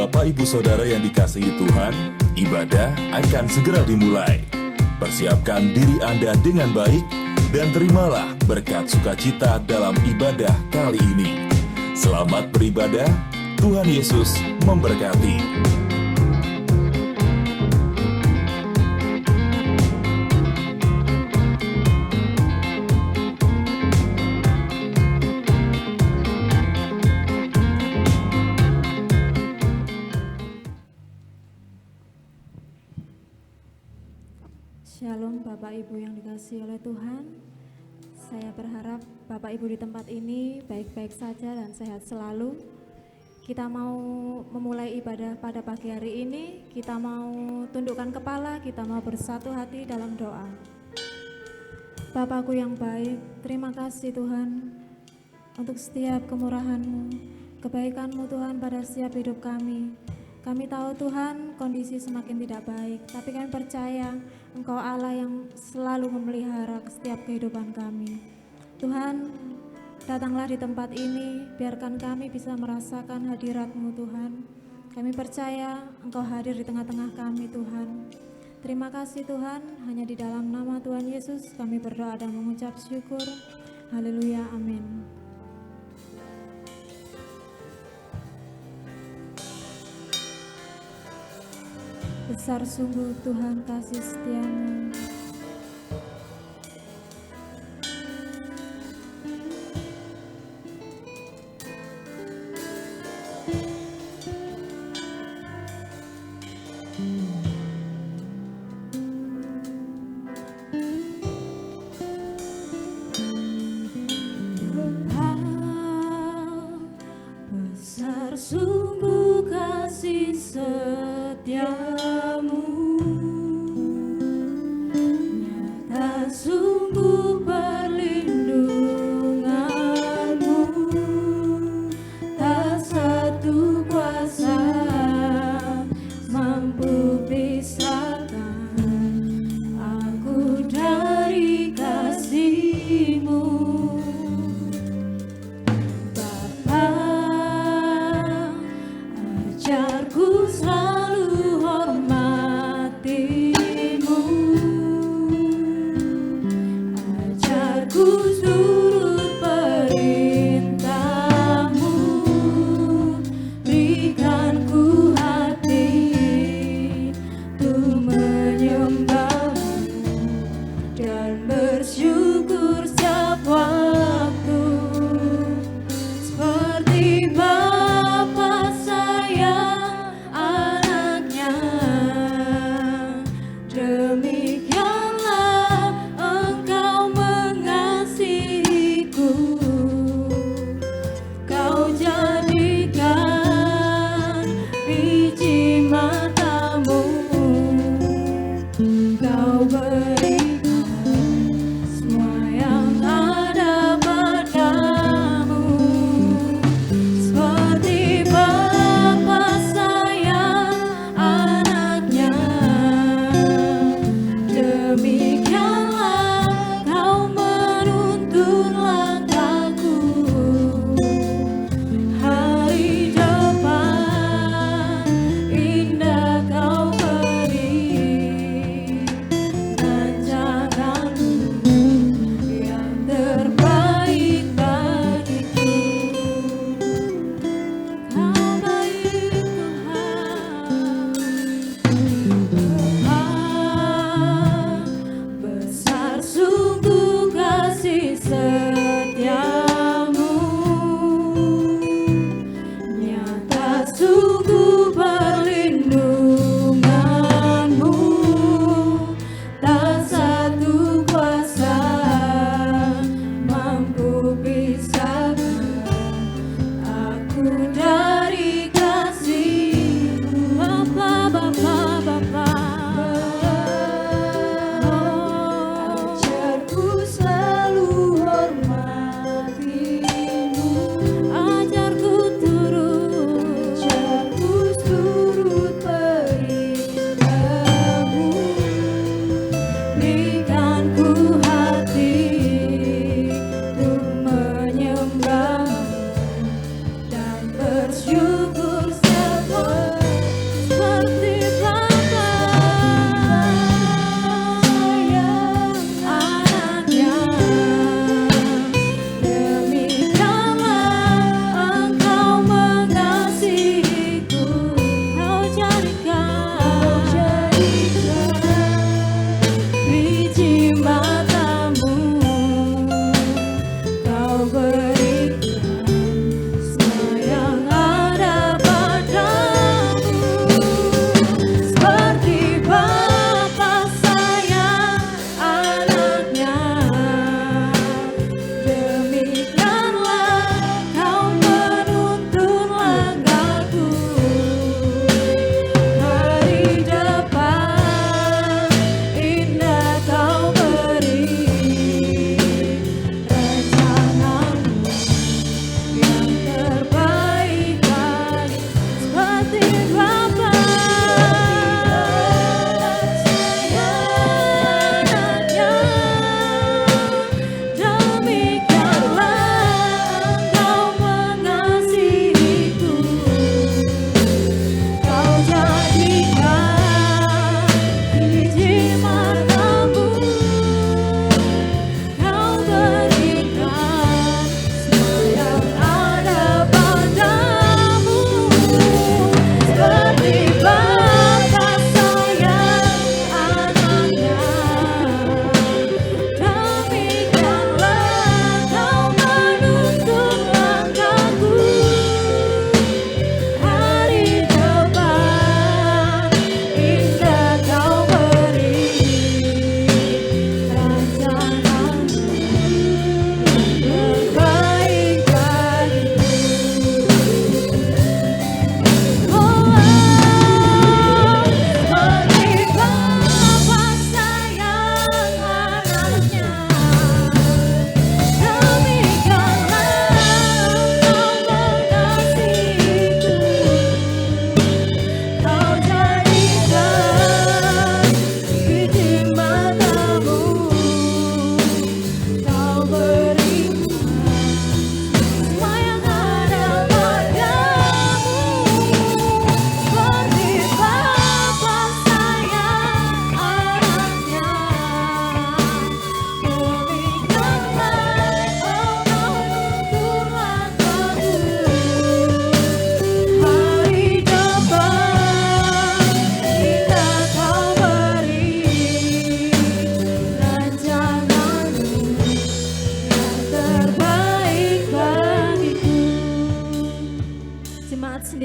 Bapak Ibu Saudara yang dikasihi Tuhan, ibadah akan segera dimulai. Persiapkan diri Anda dengan baik dan terimalah berkat sukacita dalam ibadah kali ini. Selamat beribadah, Tuhan Yesus memberkati. Shalom Bapak Ibu yang dikasihi oleh Tuhan. Saya berharap Bapak Ibu di tempat ini baik-baik saja dan sehat selalu. Kita mau memulai ibadah pada pagi hari ini. Kita mau tundukkan kepala, kita mau bersatu hati dalam doa. Bapakku yang baik, terima kasih Tuhan untuk setiap kemurahan-Mu, kebaikan-Mu Tuhan pada setiap hidup kami. Kami tahu Tuhan kondisi semakin tidak baik, tapi kami percaya Engkau Allah yang selalu memelihara setiap kehidupan kami. Tuhan, datanglah di tempat ini, biarkan kami bisa merasakan hadirat-Mu Tuhan. Kami percaya Engkau hadir di tengah-tengah kami Tuhan. Terima kasih Tuhan, hanya di dalam nama Tuhan Yesus kami berdoa dan mengucap syukur. Haleluya, amin. Besar sungguh Tuhan kasih setia-Mu. Besar sungguh kasih setia-Mu. Sungguh perlindungan-Mu, tak satu kuasa mampu pisahkan aku dari kasih-Mu. Bapa, ajarku selalu hormati-Mu. Ku turut perintah-Mu, berikan ku hati untuk menyembah-Mu dan bersyukur setiap waktu. Seperti Bapa sayang anaknya, demikianlah Engkau mengasihiku. Kau jadikan biji mata-Mu, Kau berikan semua yang ada padamu. Seperti Bapa sayang anaknya, demikianlah Kau menuntun langkahku. Hari depan indah Kau beri, rancangan-Mu yang terbaik bagiku. Kau baik Tuhan. Besar sungguh kasih setia-Mu, nyata sungguh perlindungan-Mu, tak satu kuasa mampu pisahkan aku dari kasih-Mu. Bapa, ajarku selalu hormat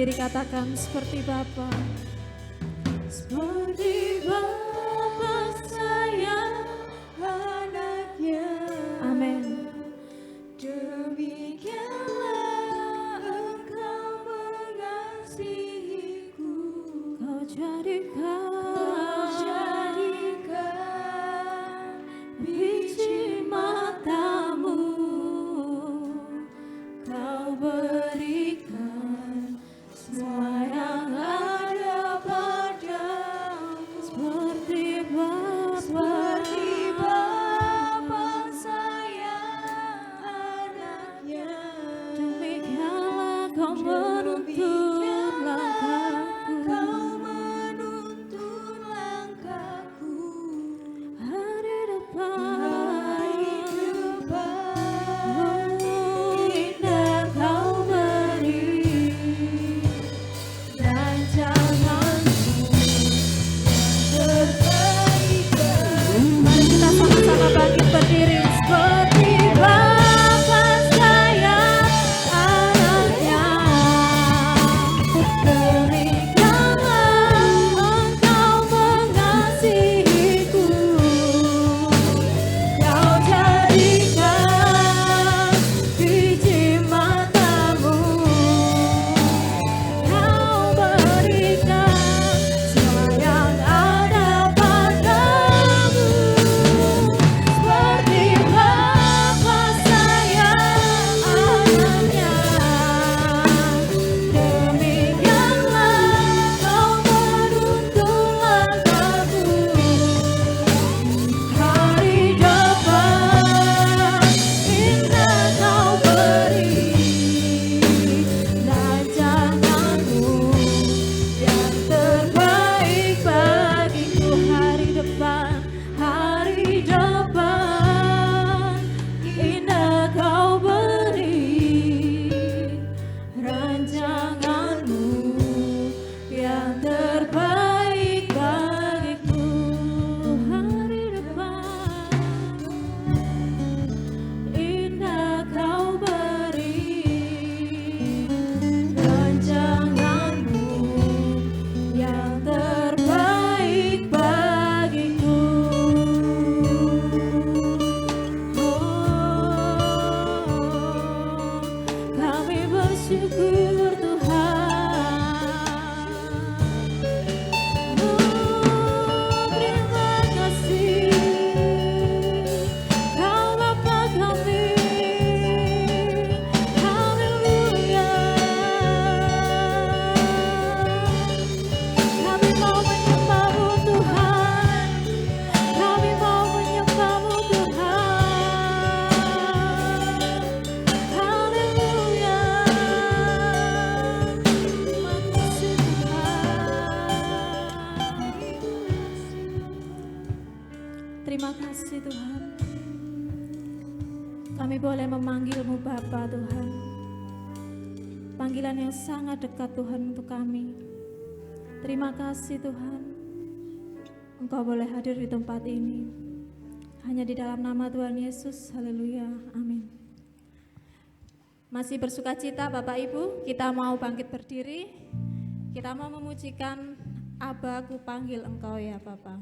berdiri katakan seperti Bapa. Seperti Bapa sayang anaknya. Amin. Demikianlah Engkau mengasihiku. Kau jadikan biji matamu, Kau berikan semua yang ada padamu. Seperti Bapa sayang anaknya, demikianlah Kau menuntun langkahku, hari depan, indah Kau beri rancanganmu terbaik. Mari kita sama-sama bangkit berdiri. Seperti Bapa sayang anaknya, demikianlah Engkau mengasihiku. Kau jadikan biji matamu, Kau berikan semua yang ada padamu. Seperti Bapa sayang anaknya, demikianlah Kau menuntun langkahku, hari depan indah Kau beri rancanganmu yang terbaik bagiku. Hari depan indah Kau beri rancanganmu yang terbaik bagiku. Hari depan indah Kau beri rancanganmu yang terbaik bagiku. Kami bersyukur Tuhan. Terima kasih Kau Bapa kami. Haleluya. Kami mau menyembah-Mu Tuhan. Kami mau menyembah-Mu Tuhan. Haleluya. Terima kasih Tuhan. Terima kasih Tuhan. Kami boleh memanggil-Mu Bapa Tuhan. Panggilan yang sangat dekat Tuhan untuk kami. Terima kasih Tuhan. Engkau boleh hadir di tempat ini. Hanya di dalam nama Tuhan Yesus. Haleluya. Amin. Masih bersukacita Bapak Ibu, kita mau bangkit berdiri. Kita mau memujikan Aba, ku panggil Engkau ya Bapa.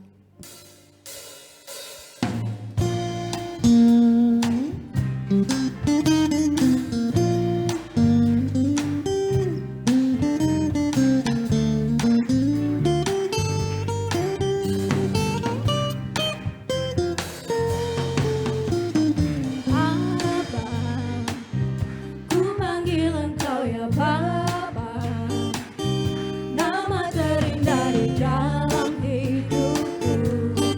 Aba, ku panggil Engkau ya Bapa. Nama terindah di dalam hidupku.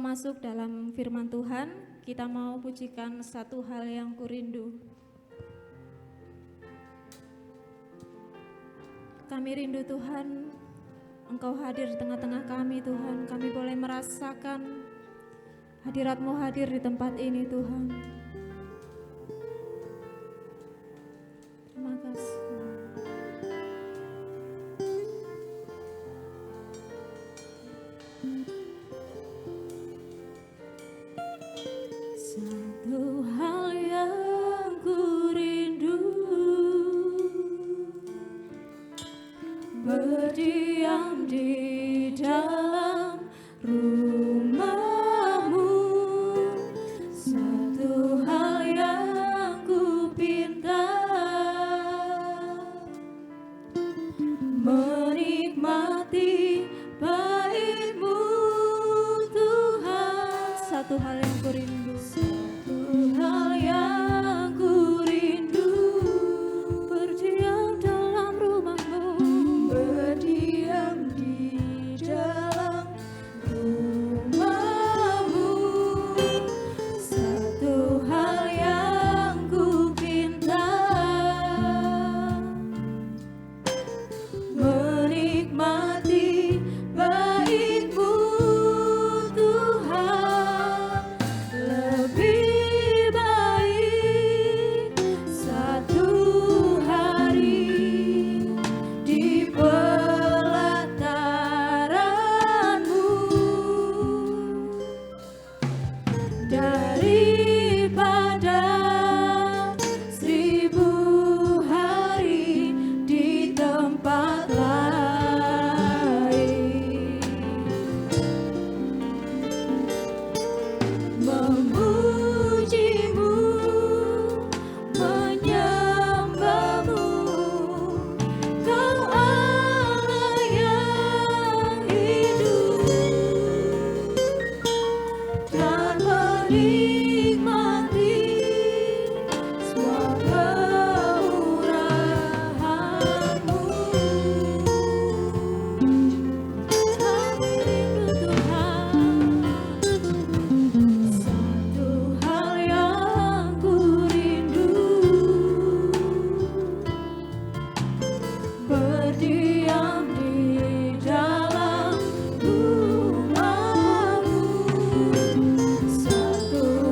masuk dalam firman Tuhan, kita mau pujikan Satu Hal Yang Kurindu. Kami rindu Tuhan, Engkau hadir di tengah-tengah kami Tuhan. Kami boleh merasakan hadirat-Mu hadir di tempat ini Tuhan. Terima kasih. Satu hal yang kurindu, berdiam di dalam rumah-Mu. Satu hal yang kupinta, menikmati baik-Mu Tuhan. Satu hal yang kurindu, satu hal yang kurindu, berdiam dalam rumah-Mu, berdiam di dalam rumah-Mu. Satu hal yang kupinta, menikmati baik-Mu Tuhan. Lebih baik satu hari di pelataran-Mu daripada 1000 hari di tempat lain. Memuji-Mu, menyembah-Mu, Kau Allah yang hidup, dan menikmati semua keurahan-Mu. Kami rindu Tuhan, satu hal yang kurindu, berdiam di dalam rumah-Mu. Satu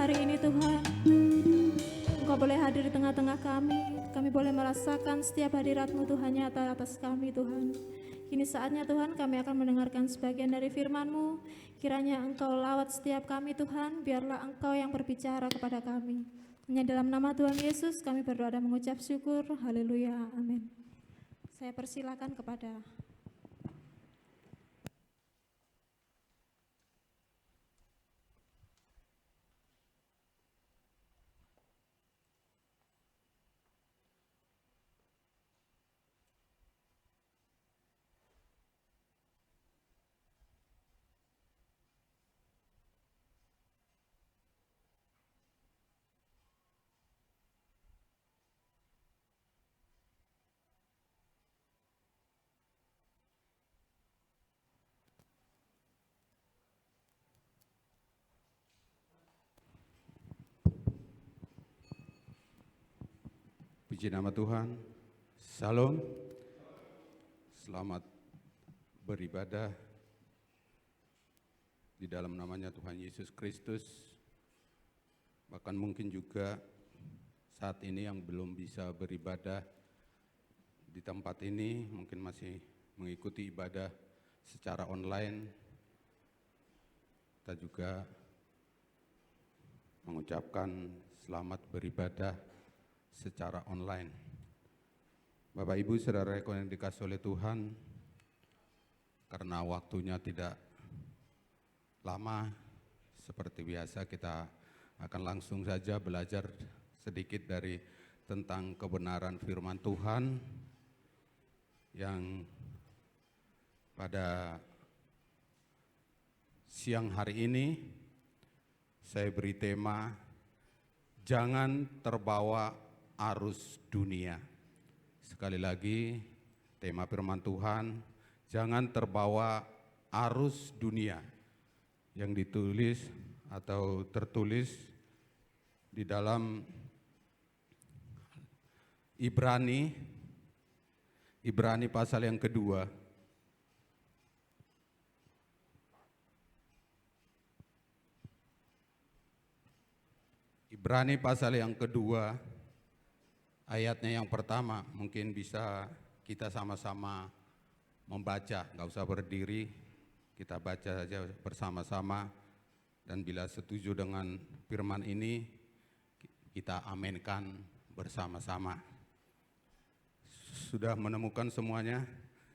hari ini Tuhan, Engkau boleh hadir di tengah-tengah kami boleh merasakan setiap hadirat-Mu Tuhan nyata atas kami Tuhan. Kini saatnya Tuhan kami akan mendengarkan sebagian dari firman-Mu. Kiranya Engkau lawat setiap kami Tuhan, biarlah Engkau yang berbicara kepada kami. Hanya dalam nama Tuhan Yesus kami berdoa dan mengucap syukur. Haleluya, amin. Saya persilakan kepada Puji nama Tuhan. Salam. Selamat beribadah di dalam namanya Tuhan Yesus Kristus. Bahkan mungkin juga saat ini yang belum bisa beribadah di tempat ini, mungkin masih mengikuti ibadah secara online. Kita juga mengucapkan selamat beribadah secara online. Bapak Ibu Saudara yang dikasihi oleh Tuhan, karena waktunya tidak lama, seperti biasa kita akan langsung saja belajar sedikit dari tentang kebenaran firman Tuhan yang pada siang hari ini saya beri tema jangan terbawa arus dunia. Sekali lagi tema firman Tuhan, jangan terbawa arus dunia, yang ditulis atau tertulis di dalam Ibrani pasal yang kedua. Ibrani pasal yang kedua, ayatnya yang pertama, mungkin bisa kita sama-sama membaca, nggak usah berdiri, kita baca saja bersama-sama, dan bila setuju dengan firman ini, kita amenkan bersama-sama. Sudah menemukan semuanya?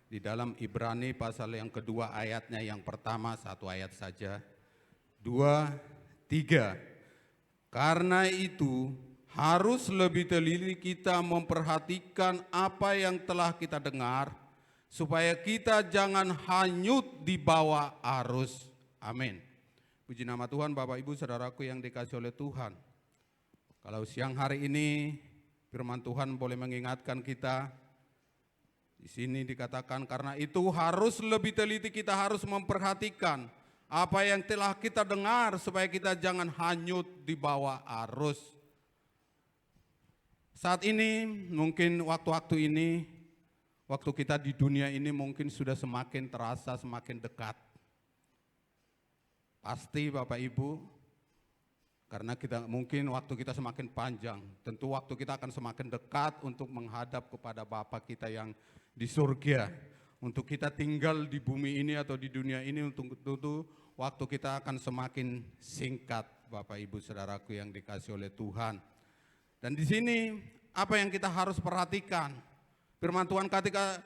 Di dalam Ibrani pasal yang kedua ayatnya yang pertama, satu ayat saja, 2, 3. Karena itu, harus lebih teliti kita memperhatikan apa yang telah kita dengar, supaya kita jangan hanyut di bawah arus. Amin. Puji nama Tuhan, Bapak Ibu Saudaraku yang dikasihi oleh Tuhan. Kalau siang hari ini firman Tuhan boleh mengingatkan kita, di sini dikatakan karena itu harus lebih teliti kita harus memperhatikan apa yang telah kita dengar, supaya kita jangan hanyut di bawah arus. Saat ini, mungkin waktu-waktu ini, waktu kita di dunia ini mungkin sudah semakin terasa, semakin dekat. Pasti Bapak Ibu, karena kita mungkin waktu kita semakin panjang, tentu waktu kita akan semakin dekat untuk menghadap kepada Bapa kita yang di surga. Untuk kita tinggal di bumi ini atau di dunia ini, untuk tentu waktu kita akan semakin singkat, Bapak Ibu Saudaraku yang dikasihi oleh Tuhan. Dan di sini apa yang kita harus perhatikan? Firman Tuhan ketika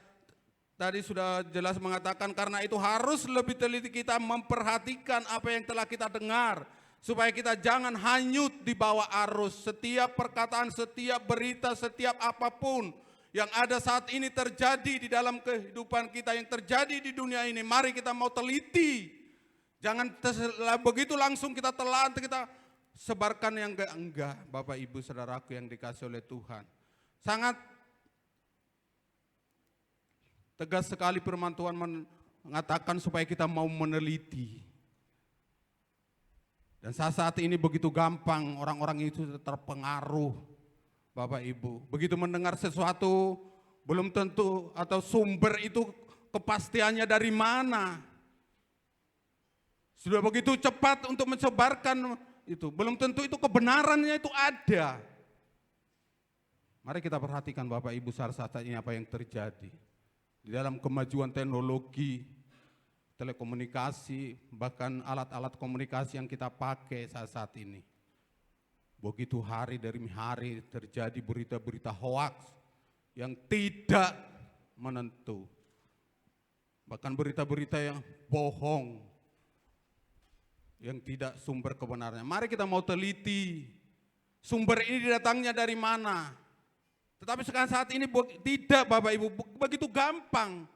tadi sudah jelas mengatakan karena itu harus lebih teliti kita memperhatikan apa yang telah kita dengar, supaya kita jangan hanyut di bawah arus. Setiap perkataan, setiap berita, setiap apapun yang ada saat ini terjadi di dalam kehidupan kita, yang terjadi di dunia ini, mari kita mau teliti. Jangan begitu langsung kita telan, kita sebarkan yang enggak. Bapak Ibu Saudaraku yang dikasihi oleh Tuhan, sangat tegas sekali firman Tuhan mengatakan supaya kita mau meneliti. Dan saat ini begitu gampang orang-orang itu terpengaruh, Bapak Ibu. Begitu mendengar sesuatu, belum tentu atau sumber itu kepastiannya dari mana. Sudah begitu cepat untuk menyebarkan itu, belum tentu itu kebenarannya itu ada. Mari kita perhatikan Bapak Ibu saat ini apa yang terjadi. Di dalam kemajuan teknologi, telekomunikasi, bahkan alat-alat komunikasi yang kita pakai saat ini. Begitu hari demi hari terjadi berita-berita hoaks yang tidak menentu. Bahkan berita-berita yang bohong, yang tidak sumber kebenarannya. Mari kita mau teliti, sumber ini datangnya dari mana. Tetapi sekarang saat ini tidak Bapak Ibu, begitu gampang.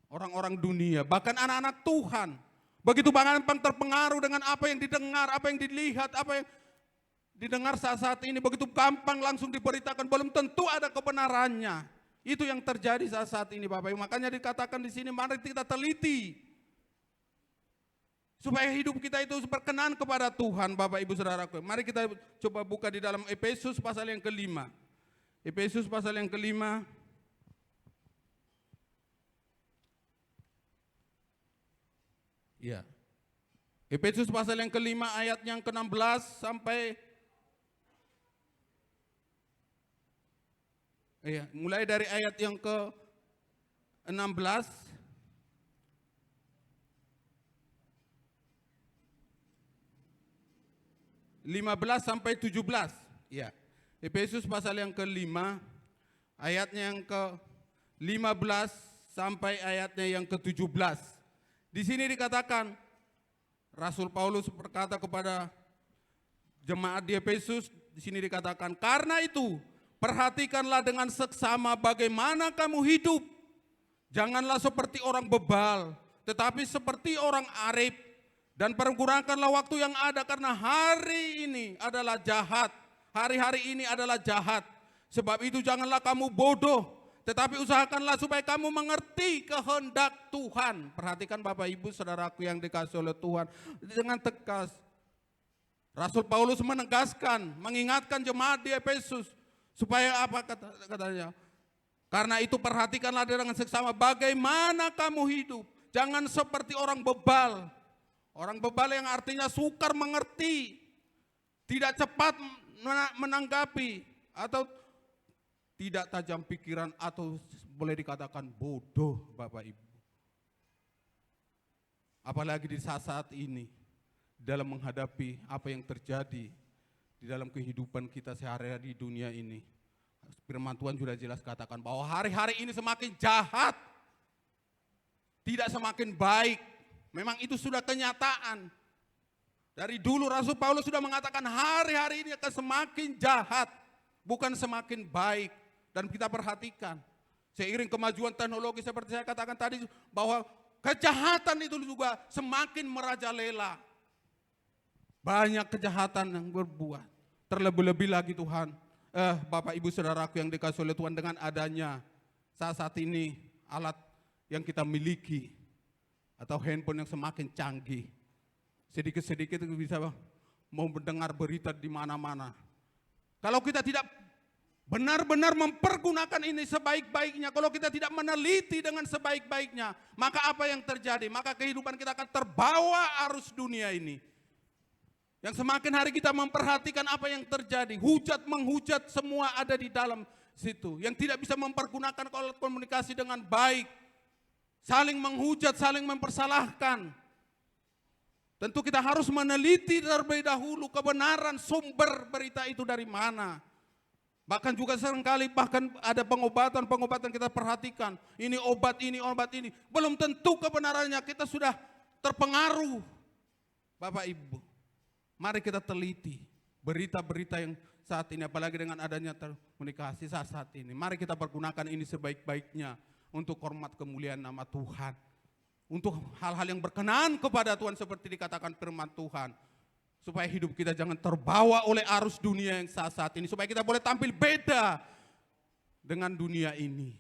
Orang-orang dunia, bahkan anak-anak Tuhan, begitu gampang terpengaruh dengan apa yang didengar, apa yang dilihat, apa yang didengar saat ini, begitu gampang langsung diberitakan, belum tentu ada kebenarannya. Itu yang terjadi saat ini Bapak Ibu. Makanya dikatakan di sini, mari kita teliti. Supaya hidup kita itu berkenan kepada Tuhan Bapak Ibu Saudaraku. Mari kita coba buka di dalam Efesus pasal yang kelima. Efesus pasal yang kelima. Ya. Efesus pasal yang kelima ayat yang ke-16 sampai mulai dari ayat yang ke-16 15 sampai 17. Ya. Efesus pasal yang ke-5 ayatnya yang ke-15 sampai ayatnya yang ke-17. Di sini dikatakan Rasul Paulus berkata kepada jemaat di Efesus, di sini dikatakan, karena itu perhatikanlah dengan seksama bagaimana kamu hidup. Janganlah seperti orang bebal, tetapi seperti orang arif. Dan pergunakanlah waktu yang ada karena hari ini adalah jahat. Hari-hari ini adalah jahat. Sebab itu janganlah kamu bodoh, tetapi usahakanlah supaya kamu mengerti kehendak Tuhan. Perhatikan Bapak Ibu Saudaraku yang dikasihi oleh Tuhan. Dengan tegas Rasul Paulus menegaskan, mengingatkan jemaat di Efesus. Supaya apa katanya? Karena itu perhatikanlah dengan seksama bagaimana kamu hidup. Jangan seperti orang bebal. Orang bebal yang artinya sukar mengerti, tidak cepat menanggapi, atau tidak tajam pikiran, atau boleh dikatakan bodoh Bapak Ibu. Apalagi di saat-saat ini, dalam menghadapi apa yang terjadi di dalam kehidupan kita sehari-hari di dunia ini. Firman Tuhan sudah jelas katakan bahwa hari-hari ini semakin jahat, tidak semakin baik. Memang itu sudah kenyataan. Dari dulu Rasul Paulus sudah mengatakan hari-hari ini akan semakin jahat, bukan semakin baik. Dan kita perhatikan, seiring kemajuan teknologi seperti saya katakan tadi, bahwa kejahatan itu juga semakin merajalela. Banyak kejahatan yang berbuat. Terlebih-lebih lagi Tuhan, Bapak Ibu Saudaraku yang dikasihi oleh Tuhan, dengan adanya saat ini alat yang kita miliki, atau handphone yang semakin canggih, sedikit-sedikit bisa mau mendengar berita di mana-mana. Kalau kita tidak benar-benar mempergunakan ini sebaik-baiknya, kalau kita tidak meneliti dengan sebaik-baiknya, maka apa yang terjadi? Maka kehidupan kita akan terbawa arus dunia ini. Yang semakin hari kita memperhatikan apa yang terjadi, hujat menghujat semua ada di dalam situ. Yang tidak bisa mempergunakan komunikasi dengan baik, saling menghujat, saling mempersalahkan. Tentu kita harus meneliti terlebih dahulu kebenaran sumber berita itu dari mana. Bahkan juga seringkali bahkan ada pengobatan kita perhatikan. Ini obat ini, obat ini. Belum tentu kebenarannya, kita sudah terpengaruh. Bapak Ibu, mari kita teliti berita-berita yang saat ini, apalagi dengan adanya komunikasi saat ini. Mari kita pergunakan ini sebaik-baiknya untuk hormat kemuliaan nama Tuhan. Untuk hal-hal yang berkenan kepada Tuhan seperti dikatakan firman Tuhan. Supaya hidup kita jangan terbawa oleh arus dunia yang saat ini. Supaya kita boleh tampil beda dengan dunia ini.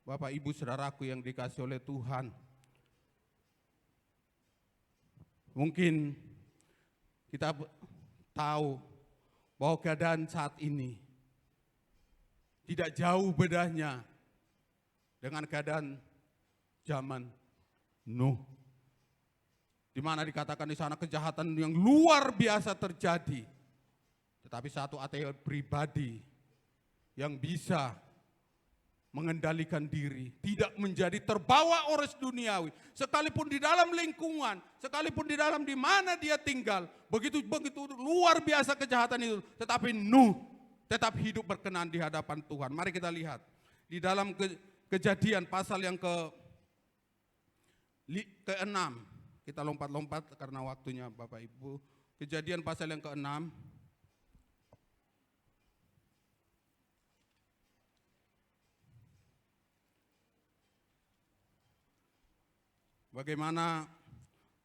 Bapak Ibu Saudaraku yang dikasihi oleh Tuhan. Mungkin kita tahu bahwa keadaan saat ini tidak jauh bedanya dengan keadaan zaman Nuh. di mana dikatakan di sana kejahatan yang luar biasa terjadi. Tetapi satu atau pribadi yang bisa mengendalikan diri, tidak menjadi terbawa arus duniawi, sekalipun di dalam lingkungan, sekalipun di dalam di mana dia tinggal, begitu luar biasa kejahatan itu, tetapi Nuh tetap hidup berkenan di hadapan Tuhan. Mari kita lihat di dalam Kejadian pasal yang ke-6, kita lompat-lompat karena waktunya Bapak Ibu. Kejadian pasal yang ke-6. Bagaimana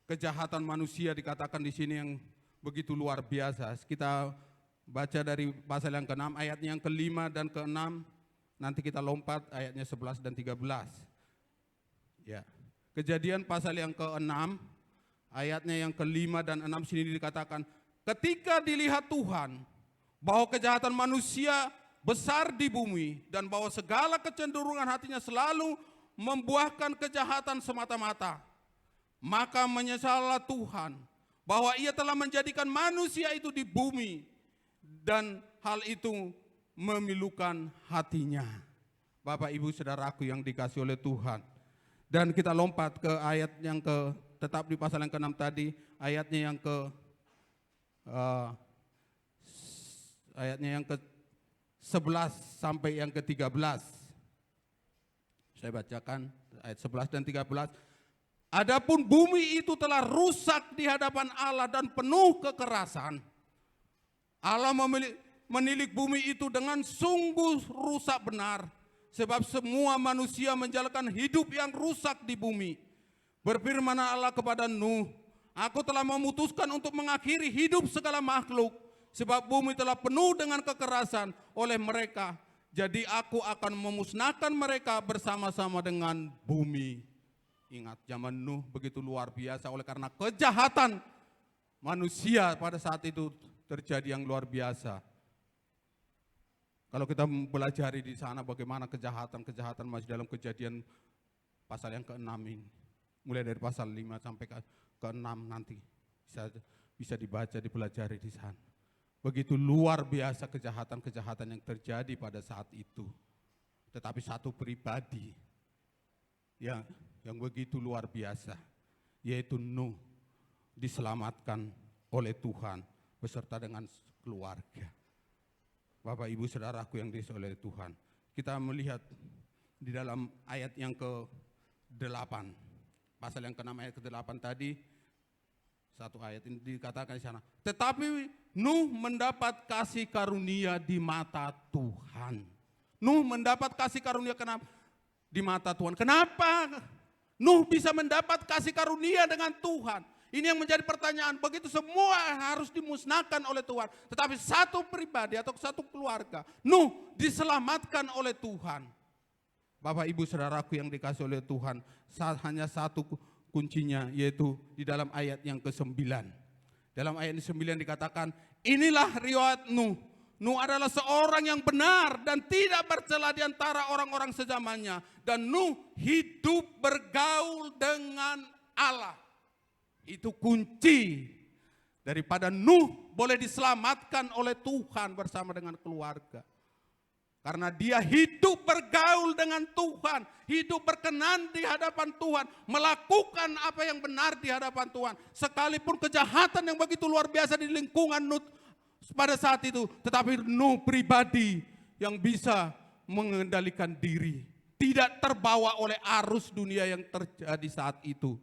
kejahatan manusia dikatakan di sini yang begitu luar biasa. Kita baca dari pasal yang ke-6, ayatnya yang ke-5 dan ke-6. Nanti kita lompat ayatnya 11 dan 13. Ya. Kejadian pasal yang ke-6, ayatnya yang ke-5 dan 6 sini dikatakan, ketika dilihat Tuhan bahwa kejahatan manusia besar di bumi dan bahwa segala kecenderungan hatinya selalu membuahkan kejahatan semata-mata, maka menyesallah Tuhan bahwa ia telah menjadikan manusia itu di bumi dan hal itu memilukan hatinya. Bapak Ibu Saudaraku yang dikasihi oleh Tuhan. Dan kita lompat ke ayat yang tetap di pasal yang ke-6 tadi, ayatnya yang ke-11 sampai yang ke-13. Saya bacakan ayat 11 dan 13. Adapun bumi itu telah rusak di hadapan Allah dan penuh kekerasan. Allah menilik bumi itu dengan sungguh rusak benar. Sebab semua manusia menjalankan hidup yang rusak di bumi. Berfirman Allah kepada Nuh, aku telah memutuskan untuk mengakhiri hidup segala makhluk. Sebab bumi telah penuh dengan kekerasan oleh mereka. Jadi aku akan memusnahkan mereka bersama-sama dengan bumi. Ingat zaman Nuh begitu luar biasa oleh karena kejahatan manusia pada saat itu terjadi yang luar biasa. Kalau kita mempelajari di sana bagaimana kejahatan masih dalam Kejadian pasal yang ke-6 ini. Mulai dari pasal 5 sampai ke-6 nanti bisa dibaca, dipelajari di sana. Begitu luar biasa kejahatan-kejahatan yang terjadi pada saat itu. Tetapi satu pribadi yang begitu luar biasa, yaitu Nuh, diselamatkan oleh Tuhan beserta dengan keluarga. Bapak Ibu Saudaraku yang dikasihi oleh Tuhan. Kita melihat di dalam ayat yang ke-8. Pasal yang ke-6 ayat ke-8 tadi, satu ayat ini dikatakan di sana. Tetapi Nuh mendapat kasih karunia di mata Tuhan. Nuh mendapat kasih karunia di mata Tuhan. Kenapa Nuh bisa mendapat kasih karunia dengan Tuhan? Ini yang menjadi pertanyaan. Begitu semua harus dimusnahkan oleh Tuhan. Tetapi satu pribadi atau satu keluarga, Nuh diselamatkan oleh Tuhan. Bapak Ibu Saudaraku yang dikasihi oleh Tuhan, hanya satu kuncinya, yaitu di dalam ayat yang ke-9. Dalam ayat 9 dikatakan, inilah riwayat Nuh. Nuh adalah seorang yang benar dan tidak bercela di antara orang-orang sezamannya. Dan Nuh hidup bergaul dengan Allah. Itu kunci daripada Nuh boleh diselamatkan oleh Tuhan bersama dengan keluarga. Karena dia hidup bergaul dengan Tuhan, hidup berkenan di hadapan Tuhan, melakukan apa yang benar di hadapan Tuhan. Sekalipun kejahatan yang begitu luar biasa di lingkungan Nuh pada saat itu, tetapi Nuh pribadi yang bisa mengendalikan diri, tidak terbawa oleh arus dunia yang terjadi saat itu.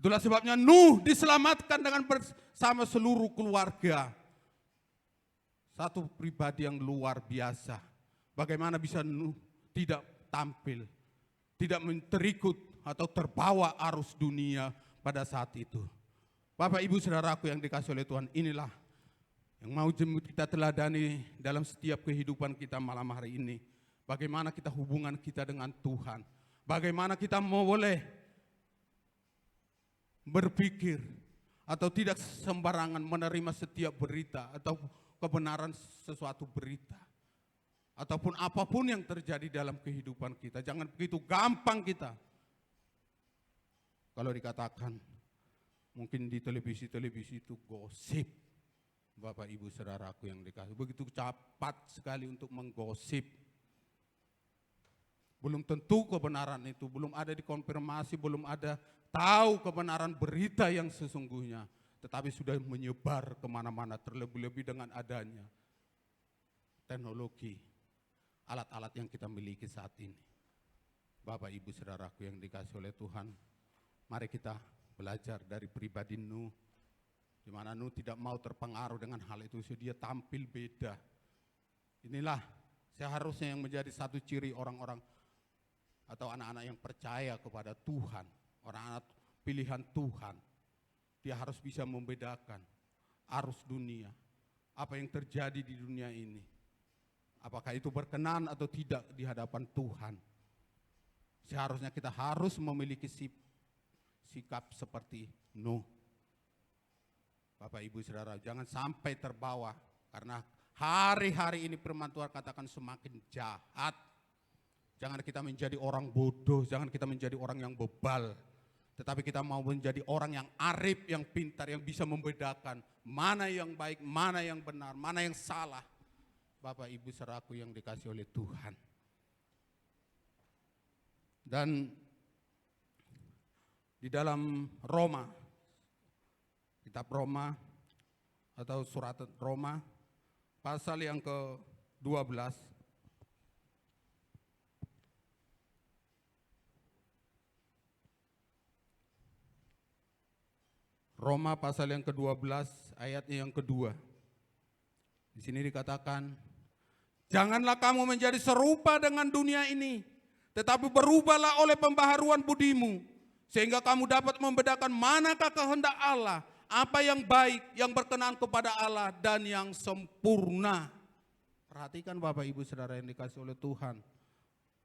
Itulah sebabnya Nuh diselamatkan dengan bersama seluruh keluarga. Satu pribadi yang luar biasa. Bagaimana bisa Nuh tidak tampil, tidak terikut atau terbawa arus dunia pada saat itu. Bapak Ibu Saudaraku yang dikasihi oleh Tuhan, inilah yang mau kita teladani dalam setiap kehidupan kita malam hari ini. Bagaimana kita hubungan kita dengan Tuhan. Bagaimana kita boleh berpikir atau tidak sembarangan menerima setiap berita atau kebenaran sesuatu berita. Ataupun apapun yang terjadi dalam kehidupan kita. Jangan begitu gampang kita. Kalau dikatakan Mungkin di televisi-televisi itu gosip. Bapak Ibu Saudaraku yang dikasih, begitu cepat sekali untuk menggosip. Belum tentu kebenaran itu, belum ada dikonfirmasi, belum ada tahu kebenaran berita yang sesungguhnya. Tetapi sudah menyebar kemana-mana, terlebih-lebih dengan adanya teknologi, alat-alat yang kita miliki saat ini. Bapak Ibu Saudaraku yang dikasih oleh Tuhan, mari kita belajar dari pribadi Nuh, di mana Nuh tidak mau terpengaruh dengan hal itu, dia tampil beda. Inilah seharusnya yang menjadi satu ciri orang-orang atau anak-anak yang percaya kepada Tuhan, orang-anak pilihan Tuhan. Dia harus bisa membedakan arus dunia, apa yang terjadi di dunia ini. Apakah itu berkenan atau tidak di hadapan Tuhan. Seharusnya kita harus memiliki sikap seperti Nuh. Bapak Ibu Saudara, jangan sampai terbawa, karena hari-hari ini firman Tuhan katakan semakin jahat. Jangan kita menjadi orang bodoh, jangan kita menjadi orang yang bebal. Tetapi kita mau menjadi orang yang arif, yang pintar, yang bisa membedakan mana yang baik, mana yang benar, mana yang salah. Bapak Ibu Saudaraku yang dikasih oleh Tuhan. Dan di dalam Roma, kitab Roma atau surat Roma pasal yang ke-12 Roma pasal yang ke-12 ayatnya yang kedua. Di sini dikatakan, janganlah kamu menjadi serupa dengan dunia ini, tetapi berubahlah oleh pembaharuan budimu, sehingga kamu dapat membedakan manakah kehendak Allah, apa yang baik, yang berkenan kepada Allah, dan yang sempurna. Perhatikan Bapak Ibu Saudara yang dikasih oleh Tuhan.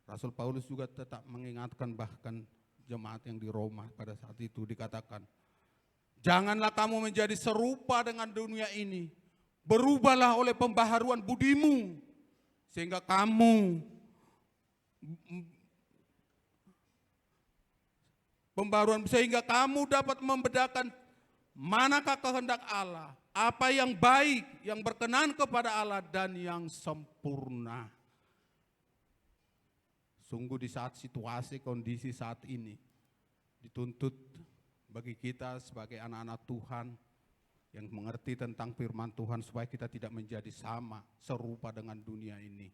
Rasul Paulus juga tetap mengingatkan bahkan jemaat yang di Roma pada saat itu dikatakan, janganlah kamu menjadi serupa dengan dunia ini, berubahlah oleh pembaharuan budimu, sehingga kamu dapat membedakan manakah kehendak Allah, apa yang baik, yang berkenan kepada Allah, dan yang sempurna. Sungguh di saat situasi, kondisi saat ini, dituntut bagi kita sebagai anak-anak Tuhan yang mengerti tentang firman Tuhan, supaya kita tidak menjadi sama, serupa dengan dunia ini.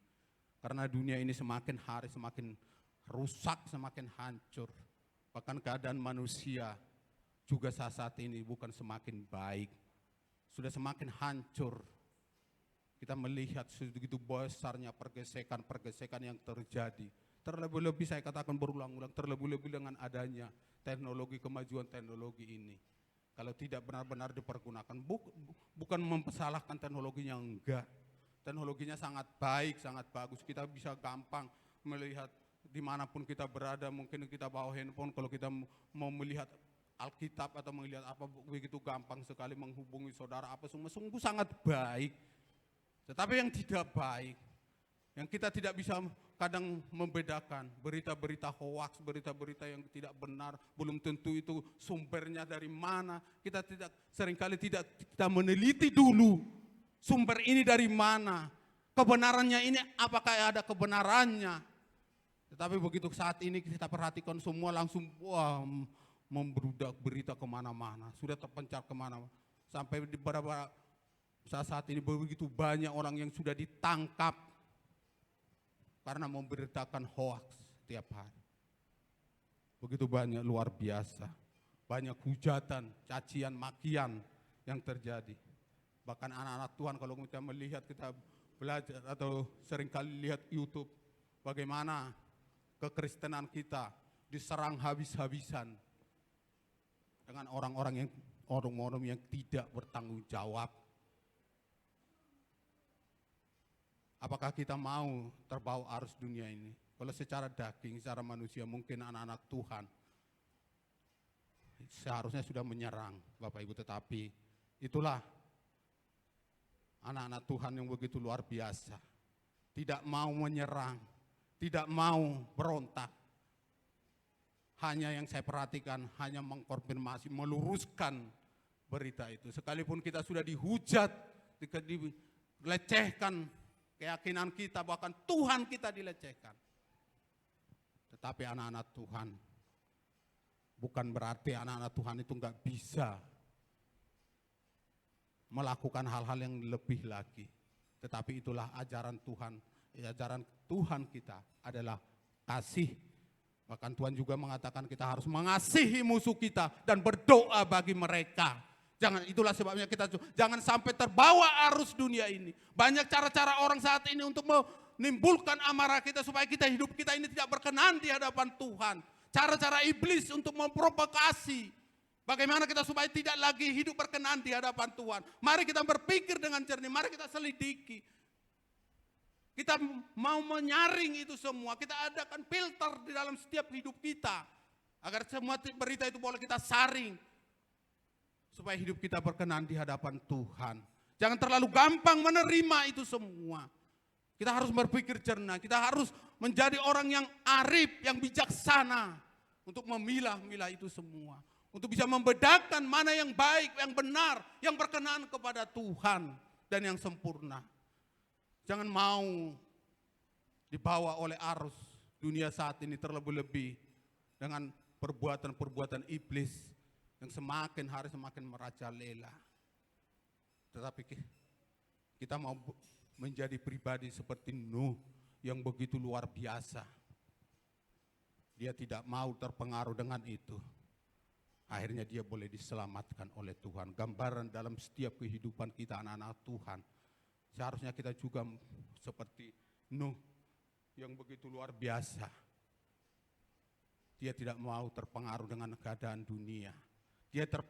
Karena dunia ini semakin hari semakin rusak, semakin hancur. Bahkan keadaan manusia juga saat ini bukan semakin baik, sudah semakin hancur. Kita melihat segitu besarnya pergesekan yang terjadi. Terlebih-lebih saya katakan berulang-ulang, terlebih-lebih dengan adanya teknologi, kemajuan teknologi ini. Kalau tidak benar-benar dipergunakan, bukan mempersalahkan teknologinya, enggak. Teknologinya sangat baik, sangat bagus. Kita bisa gampang melihat dimanapun kita berada, mungkin kita bawa handphone, kalau kita mau melihat Alkitab atau melihat apa, begitu gampang sekali menghubungi saudara, apa semua, sungguh sangat baik. Tetapi yang tidak baik, yang kita tidak bisa kadang membedakan, berita-berita hoaks, berita-berita yang tidak benar, belum tentu itu sumbernya dari mana. Kita seringkali tidak kita meneliti dulu sumber ini dari mana, kebenarannya ini apakah ada kebenarannya. Tetapi begitu saat ini kita perhatikan semua langsung membrudak berita kemana-mana, sudah terpencar kemana-mana. Sampai di beberapa saat ini begitu banyak orang yang sudah ditangkap karena memberitakan hoaks setiap hari. Begitu banyak, luar biasa. Banyak hujatan, cacian, makian yang terjadi. Bahkan anak-anak Tuhan kalau kita melihat, kita belajar atau seringkali lihat YouTube, bagaimana kekristenan kita diserang habis-habisan dengan orang-orang yang tidak bertanggung jawab. Apakah kita mau terbawa arus dunia ini? Kalau secara daging, secara manusia, mungkin anak-anak Tuhan seharusnya sudah menyerang Bapak Ibu, tetapi itulah anak-anak Tuhan yang begitu luar biasa. Tidak mau menyerang, tidak mau berontak. hanya yang saya perhatikan hanya mengkonfirmasi, meluruskan berita itu. Sekalipun kita sudah dihujat, dilecehkan keyakinan kita, bahkan Tuhan kita dilecehkan. Tetapi anak-anak Tuhan, bukan berarti anak-anak Tuhan itu enggak bisa melakukan hal-hal yang lebih lagi. Tetapi itulah ajaran Tuhan. Ajaran Tuhan kita adalah kasih. Bahkan Tuhan juga mengatakan kita harus mengasihi musuh kita dan berdoa bagi mereka. Itulah sebabnya kita jangan sampai terbawa arus dunia ini. Banyak cara-cara orang saat ini untuk menimbulkan amarah kita supaya hidup kita ini tidak berkenan di hadapan Tuhan. Cara-cara iblis untuk memprovokasi. Bagaimana kita supaya tidak lagi hidup berkenan di hadapan Tuhan. Mari kita berpikir dengan jernih, mari kita selidiki. Kita mau menyaring itu semua, kita adakan filter di dalam setiap hidup kita. Agar semua berita itu boleh kita saring. Supaya hidup kita berkenan di hadapan Tuhan. Jangan terlalu gampang menerima itu semua. Kita harus berpikir jernih, kita harus menjadi orang yang arif, yang bijaksana. Untuk memilah-milah itu semua. Untuk bisa membedakan mana yang baik, yang benar, yang berkenan kepada Tuhan. Dan yang sempurna. Jangan mau dibawa oleh arus dunia saat ini terlebih-lebih. Dengan perbuatan-perbuatan iblis. Yang semakin hari semakin merajalela. Tetapi kita mau menjadi pribadi seperti Nuh yang begitu luar biasa. Dia tidak mau terpengaruh dengan itu. Akhirnya dia boleh diselamatkan oleh Tuhan. Gambaran dalam setiap kehidupan kita anak-anak Tuhan. Seharusnya kita juga seperti Nuh yang begitu luar biasa. Dia tidak mau terpengaruh dengan keadaan dunia. Dia tidak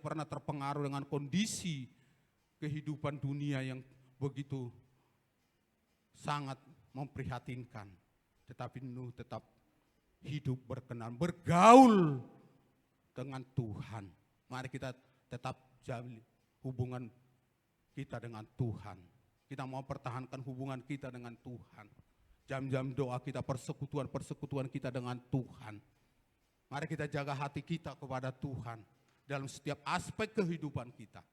pernah terpengaruh dengan kondisi kehidupan dunia yang begitu sangat memprihatinkan. Tetapi Nuh tetap hidup berkenan, bergaul dengan Tuhan. Mari kita tetap jalin hubungan kita dengan Tuhan. Kita mau pertahankan hubungan kita dengan Tuhan. Jam-jam doa kita, persekutuan kita dengan Tuhan. Mari kita jaga hati kita kepada Tuhan dalam setiap aspek kehidupan kita.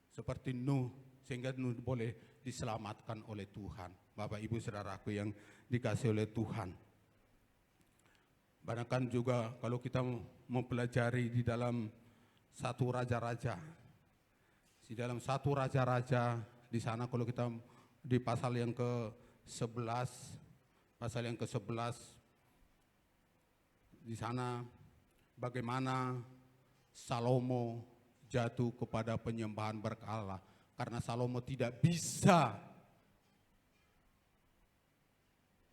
Seperti Nuh, sehingga Nuh boleh diselamatkan oleh Tuhan. Bapak, Ibu, Saudaraku yang dikasihi oleh Tuhan. Bahkan juga kalau kita mempelajari di dalam 1 Raja-Raja. Di dalam 1 Raja-Raja, di sana kalau kita di pasal yang ke-11, di sana bagaimana Salomo jatuh kepada penyembahan berhala. Karena Salomo tidak bisa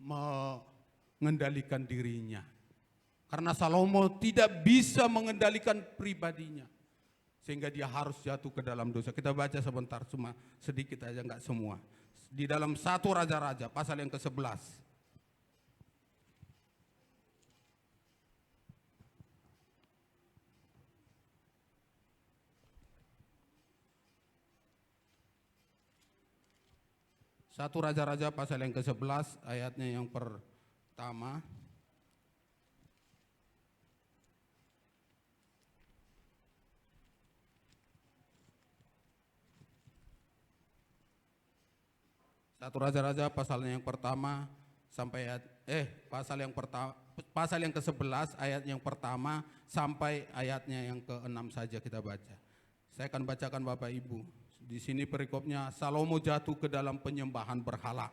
mengendalikan dirinya. Karena Salomo tidak bisa mengendalikan pribadinya. Sehingga dia harus jatuh ke dalam dosa. Kita baca sebentar, cuma sedikit aja, enggak semua. Di dalam 1 Raja-Raja, pasal yang ke-11. Satu Raja-Raja pasal yang ke-11 ayatnya yang pertama. Satu Raja-Raja pasalnya yang pertama sampai pasal yang ke-11 ayat yang pertama sampai ayatnya yang ke-6 saja kita baca. Saya akan bacakan Bapak Ibu. Di sini perikopnya, Salomo jatuh ke dalam penyembahan berhala.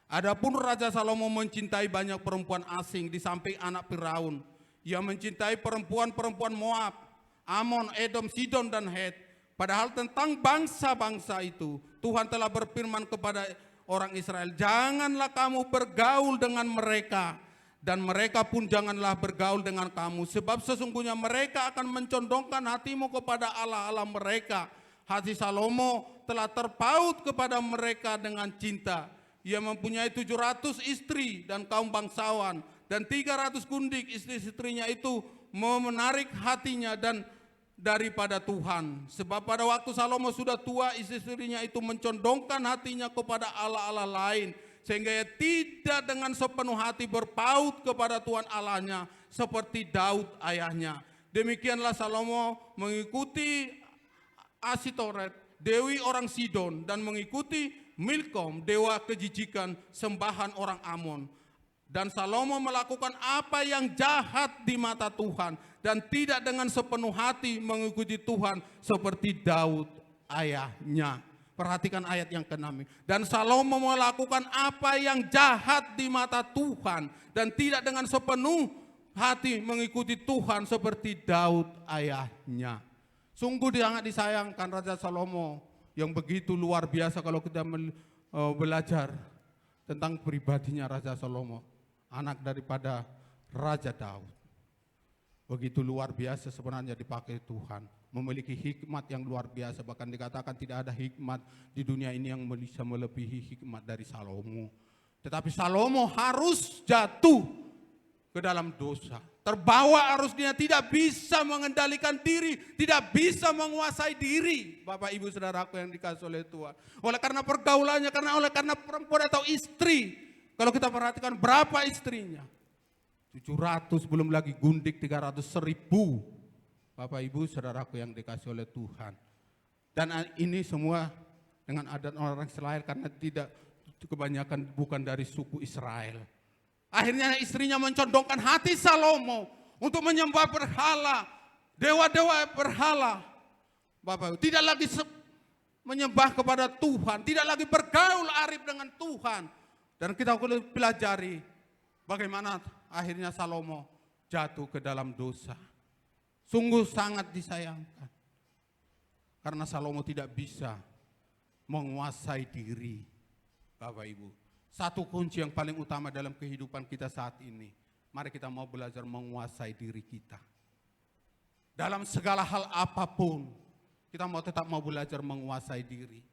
Adapun Raja Salomo mencintai banyak perempuan asing di samping anak Firaun. Ia mencintai perempuan-perempuan Moab, Amon, Edom, Sidon, dan Het. Padahal tentang bangsa-bangsa itu, Tuhan telah berfirman kepada orang Israel, janganlah kamu bergaul dengan mereka, dan mereka pun janganlah bergaul dengan kamu, sebab sesungguhnya mereka akan mencondongkan hatimu kepada Allah-Allah mereka. Hati Salomo telah terpaut kepada mereka dengan cinta. Ia mempunyai 700 istri dan kaum bangsawan, dan 300 gundik. Istri-istrinya itu menarik hatinya dan daripada Tuhan. Sebab pada waktu Salomo sudah tua, istri-istrinya itu mencondongkan hatinya kepada Allah-Allah lain sehingga ia tidak dengan sepenuh hati berpaut kepada Tuhan Allahnya seperti Daud ayahnya. Demikianlah Salomo mengikuti Asitoret, dewi orang Sidon, dan mengikuti Milkom, dewa kejijikan sembahan orang Amon. Dan Salomo melakukan apa yang jahat di mata Tuhan dan tidak dengan sepenuh hati mengikuti Tuhan seperti Daud ayahnya. Perhatikan ayat yang ke-6. Dan Salomo melakukan apa yang jahat di mata Tuhan dan tidak dengan sepenuh hati mengikuti Tuhan seperti Daud ayahnya. Sungguh sangat disayangkan Raja Salomo yang begitu luar biasa kalau kita belajar tentang pribadinya Raja Salomo, anak daripada Raja Daud. Begitu luar biasa sebenarnya dipakai Tuhan, memiliki hikmat yang luar biasa, bahkan dikatakan tidak ada hikmat di dunia ini yang bisa melebihi hikmat dari Salomo. Tetapi Salomo harus jatuh ke dalam dosa, terbawa arus dunia, tidak bisa mengendalikan diri, tidak bisa menguasai diri. Bapak Ibu Saudaraku yang dikasihi oleh Tuhan, oleh karena pergaulannya, oleh karena perempuan atau istri. Kalau kita perhatikan berapa istrinya, 700, belum lagi gundik 300, 1000. Bapak Ibu Saudaraku yang dikasihi oleh Tuhan. Dan ini semua dengan adat orang Israel, karena tidak kebanyakan bukan dari suku Israel. Akhirnya istrinya mencondongkan hati Salomo untuk menyembah berhala, dewa-dewa berhala. Bapak Ibu, tidak lagi menyembah kepada Tuhan, tidak lagi bergaul arif dengan Tuhan. Dan kita boleh pelajari bagaimana akhirnya Salomo jatuh ke dalam dosa. Sungguh sangat disayangkan. Karena Salomo tidak bisa menguasai diri. Bapak Ibu, satu kunci yang paling utama dalam kehidupan kita saat ini, mari kita mau belajar menguasai diri kita. Dalam segala hal apapun, kita tetap mau belajar menguasai diri.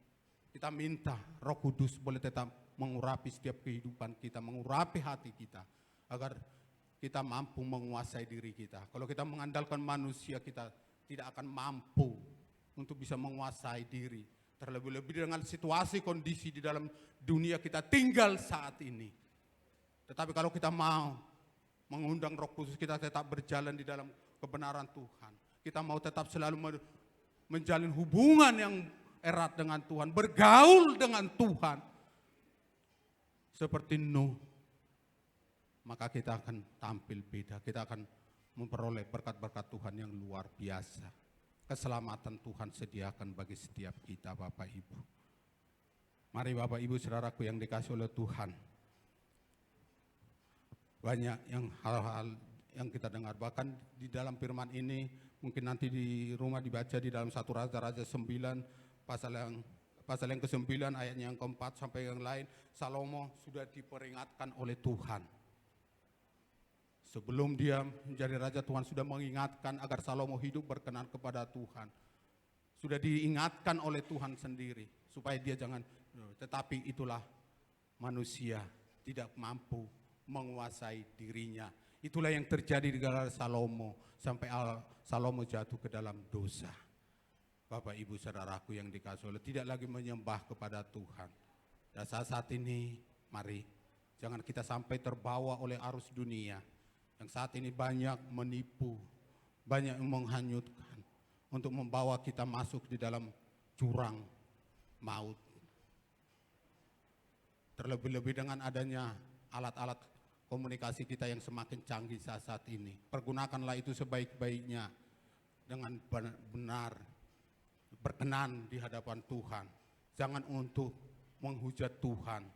Kita minta Roh Kudus boleh tetap mengurapi setiap kehidupan kita, mengurapi hati kita, agar kita mampu menguasai diri kita. Kalau kita mengandalkan manusia, kita tidak akan mampu untuk bisa menguasai diri. Terlebih-lebih dengan situasi kondisi di dalam dunia kita tinggal saat ini. Tetapi kalau kita mau mengundang Roh Kudus, kita tetap berjalan di dalam kebenaran Tuhan. Kita mau tetap selalu menjalin hubungan yang erat dengan Tuhan, bergaul dengan Tuhan. Seperti Nuh, maka kita akan tampil beda. Kita akan memperoleh berkat-berkat Tuhan yang luar biasa. Keselamatan Tuhan sediakan bagi setiap kita, Bapak Ibu. Mari Bapak Ibu Saudaraku yang dikasihi oleh Tuhan. Banyak yang hal-hal yang kita dengar, bahkan di dalam firman ini, mungkin nanti di rumah dibaca di dalam 1 Raja-Raja 9, pasal yang ke-9, ayatnya yang ke-4 sampai yang lain. Salomo sudah diperingatkan oleh Tuhan. Sebelum dia menjadi raja, Tuhan sudah mengingatkan agar Salomo hidup berkenan kepada Tuhan. Sudah diingatkan oleh Tuhan sendiri supaya dia jangan, tetapi itulah manusia tidak mampu menguasai dirinya. Itulah yang terjadi di dalam Salomo sampai Salomo jatuh ke dalam dosa. Bapak Ibu Saudaraku yang dikasihi oleh, tidak lagi menyembah kepada Tuhan. Dan saat ini mari jangan kita sampai terbawa oleh arus dunia yang saat ini banyak menipu, banyak menghanyutkan untuk membawa kita masuk di dalam jurang maut. Terlebih-lebih dengan adanya alat-alat komunikasi kita yang semakin canggih saat ini. Pergunakanlah itu sebaik-baiknya dengan benar, berkenan di hadapan Tuhan. Jangan untuk menghujat Tuhan,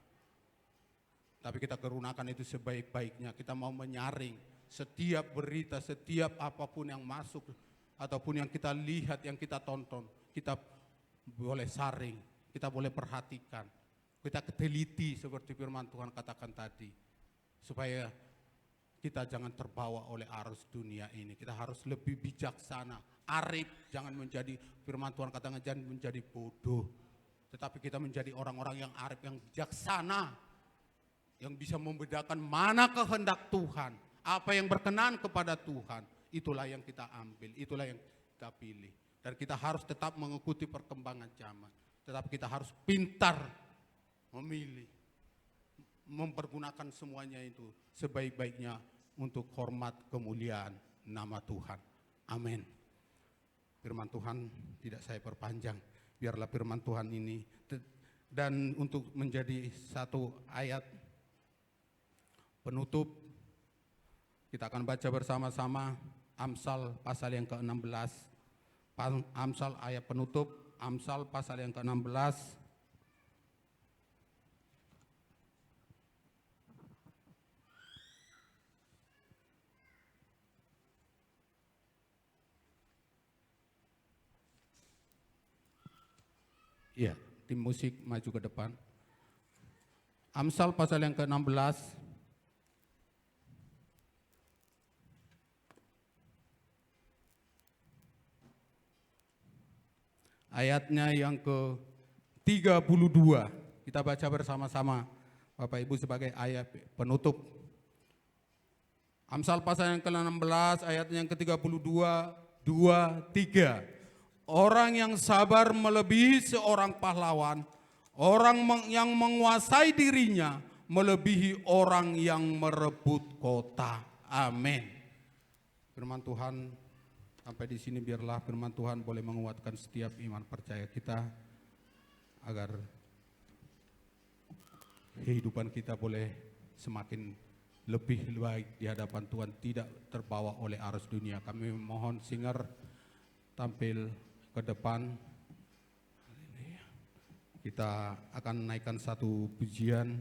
tapi kita gunakan itu sebaik-baiknya. Kita mau menyaring setiap berita, setiap apapun yang masuk ataupun yang kita lihat, yang kita tonton, kita boleh saring, kita boleh perhatikan, kita teliti seperti firman Tuhan katakan tadi, supaya kita jangan terbawa oleh arus dunia ini. Kita harus lebih bijaksana, arif, jangan menjadi, firman Tuhan katakan jangan menjadi bodoh, tetapi kita menjadi orang-orang yang arif, yang bijaksana, yang bisa membedakan mana kehendak Tuhan, apa yang berkenan kepada Tuhan. Itulah yang kita ambil, itulah yang kita pilih. Dan kita harus tetap mengikuti perkembangan zaman, tetapi kita harus pintar memilih mempergunakan semuanya itu sebaik-baiknya untuk hormat kemuliaan nama Tuhan. Amin. Firman Tuhan tidak saya perpanjang, biarlah firman Tuhan ini dan untuk menjadi satu ayat penutup kita akan baca bersama-sama Amsal pasal yang ke-16. Amsal ayat penutup, Amsal pasal yang ke-16. Ya, tim musik maju ke depan. Amsal pasal yang ke-16. Ayatnya yang ke-32. Kita baca bersama-sama Bapak Ibu sebagai ayat penutup. Amsal pasal yang ke-16 ayatnya yang ke-32, 2, 3. Orang yang sabar melebihi seorang pahlawan, orang yang menguasai dirinya melebihi orang yang merebut kota. Amin. Firman Tuhan sampai di sini, biarlah firman Tuhan boleh menguatkan setiap iman percaya kita agar kehidupan kita boleh semakin lebih baik di hadapan Tuhan, tidak terbawa oleh arus dunia. Kami mohon singer tampil ke depan. Kita akan naikkan satu pujian.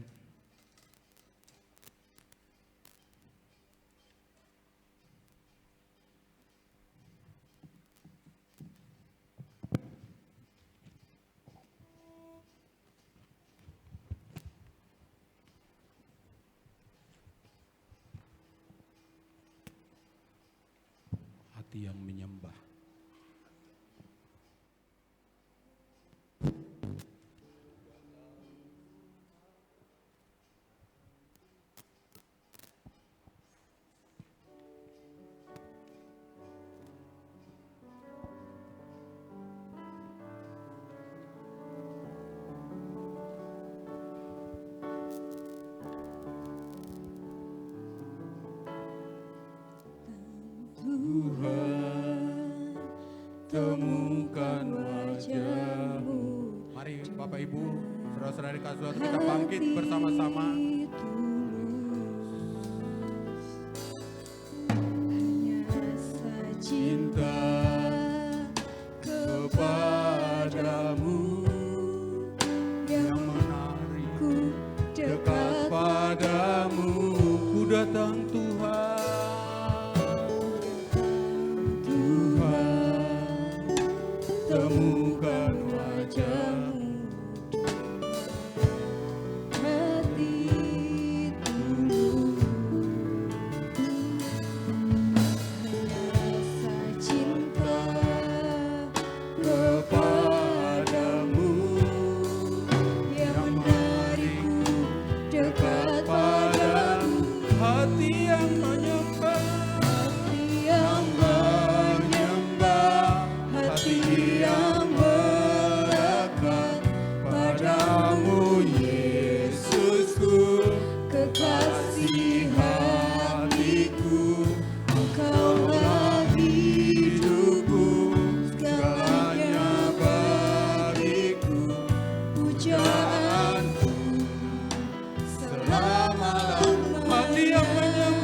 Hati yang menyembah. Tuhan, temukan wajah-Mu. Mari Bapak Ibu, saudara-saudari kasih kita bangkit bersama-sama. Cinta kepadamu yang menarikku dekat padamu. Ku datang Tuhan. Temukan wajah-Mu, hati tulus, rasa cinta kepadamu yang menarikku dekat padamu. Hati yang menyembah, Hati yang menyembah, hati yang melekat padamu, Yesusku, kekasih hatiku. Engkaulah hidupku, segalanya bagiku, pujaanku selama-lamanya. hati yang menyembah.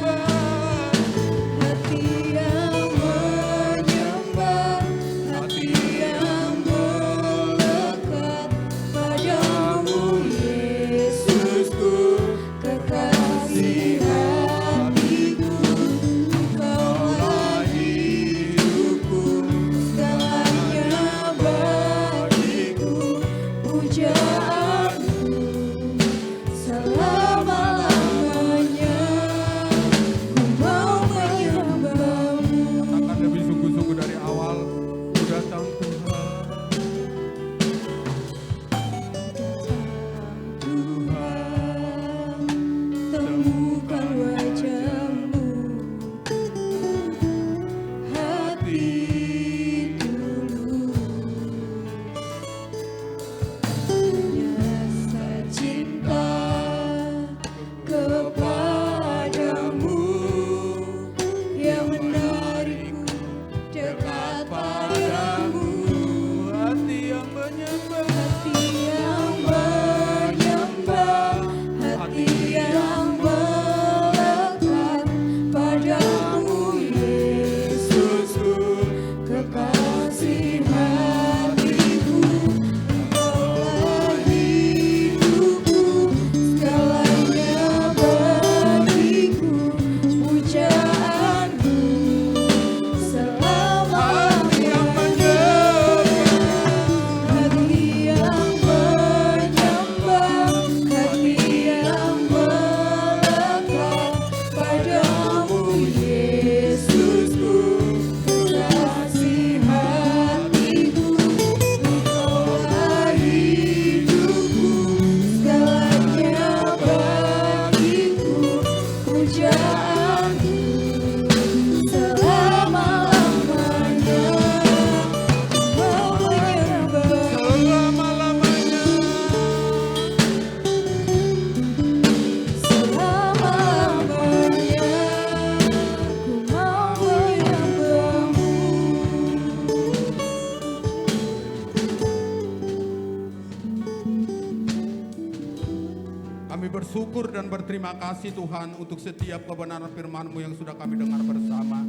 berterima kasih Tuhan untuk setiap kebenaran firman-Mu yang sudah kami dengar bersama.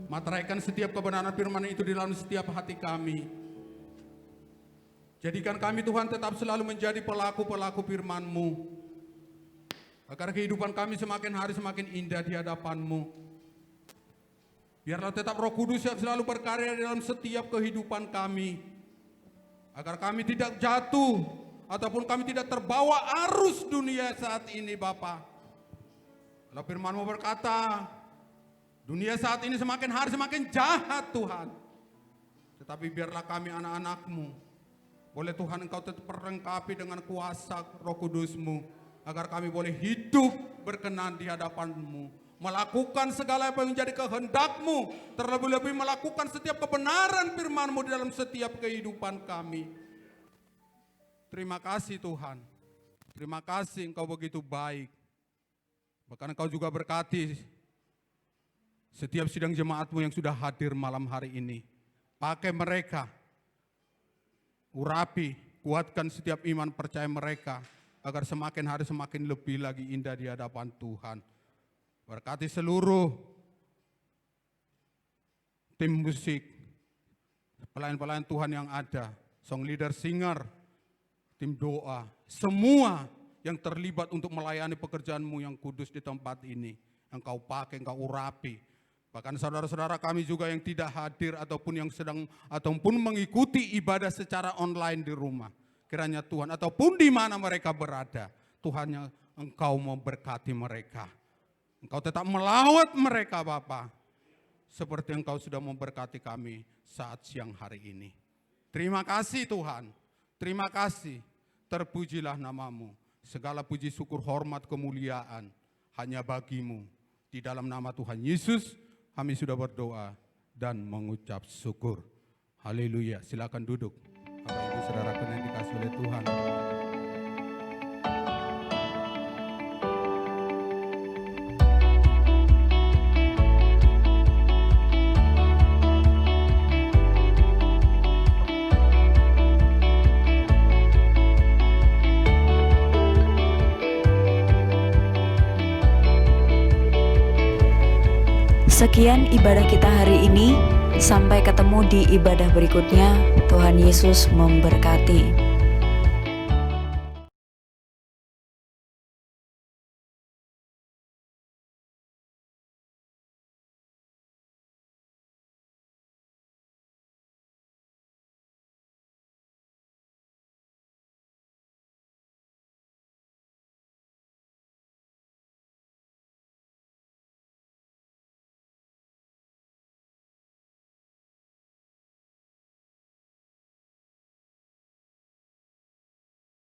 Materaikan setiap kebenaran firman itu di dalam setiap hati kami. Jadikan kami Tuhan tetap selalu menjadi pelaku-pelaku firman-Mu, agar kehidupan kami semakin hari semakin indah di hadapan-Mu. Biarlah tetap Roh Kudus yang selalu berkarya dalam setiap kehidupan kami, agar kami tidak jatuh ataupun kami tidak terbawa arus dunia saat ini Bapa. Kalau firman-Mu berkata, dunia saat ini semakin hari semakin jahat Tuhan. Tetapi biarlah kami anak-anak-Mu, boleh Tuhan Engkau tetap perlengkapi dengan kuasa Roh Kudus-Mu, agar kami boleh hidup berkenan di hadapan-Mu, melakukan segala apa yang menjadi kehendak-Mu, terlebih-lebih melakukan setiap kebenaran firman-Mu di dalam setiap kehidupan kami. Terima kasih Tuhan, terima kasih Engkau begitu baik. Bahkan Engkau juga berkati setiap sidang jemaat-Mu yang sudah hadir malam hari ini. Pakai mereka, urapi, kuatkan setiap iman percaya mereka, agar semakin hari semakin lebih lagi indah di hadapan Tuhan. Berkati seluruh tim musik, pelayan-pelayan Tuhan yang ada, song leader, singer, tim doa, semua yang terlibat untuk melayani pekerjaan-Mu yang kudus di tempat ini. Engkau pakai, Engkau urapi. Bahkan saudara-saudara kami juga yang tidak hadir ataupun yang sedang ataupun mengikuti ibadah secara online di rumah. Kiranya Tuhan ataupun di mana mereka berada, Tuhan Engkau memberkati mereka. Engkau tetap melawat mereka Bapa, seperti Engkau sudah memberkati kami saat siang hari ini. Terima kasih Tuhan, terima kasih, terpujilah nama-Mu. Segala puji syukur hormat kemuliaan hanya bagi-Mu. Di dalam nama Tuhan Yesus kami sudah berdoa dan mengucap syukur. Haleluya. Silakan duduk. Bapak Ibu Saudara yang dikasihi oleh Tuhan. Sekian ibadah kita hari ini. Sampai ketemu di ibadah berikutnya. Tuhan Yesus memberkati.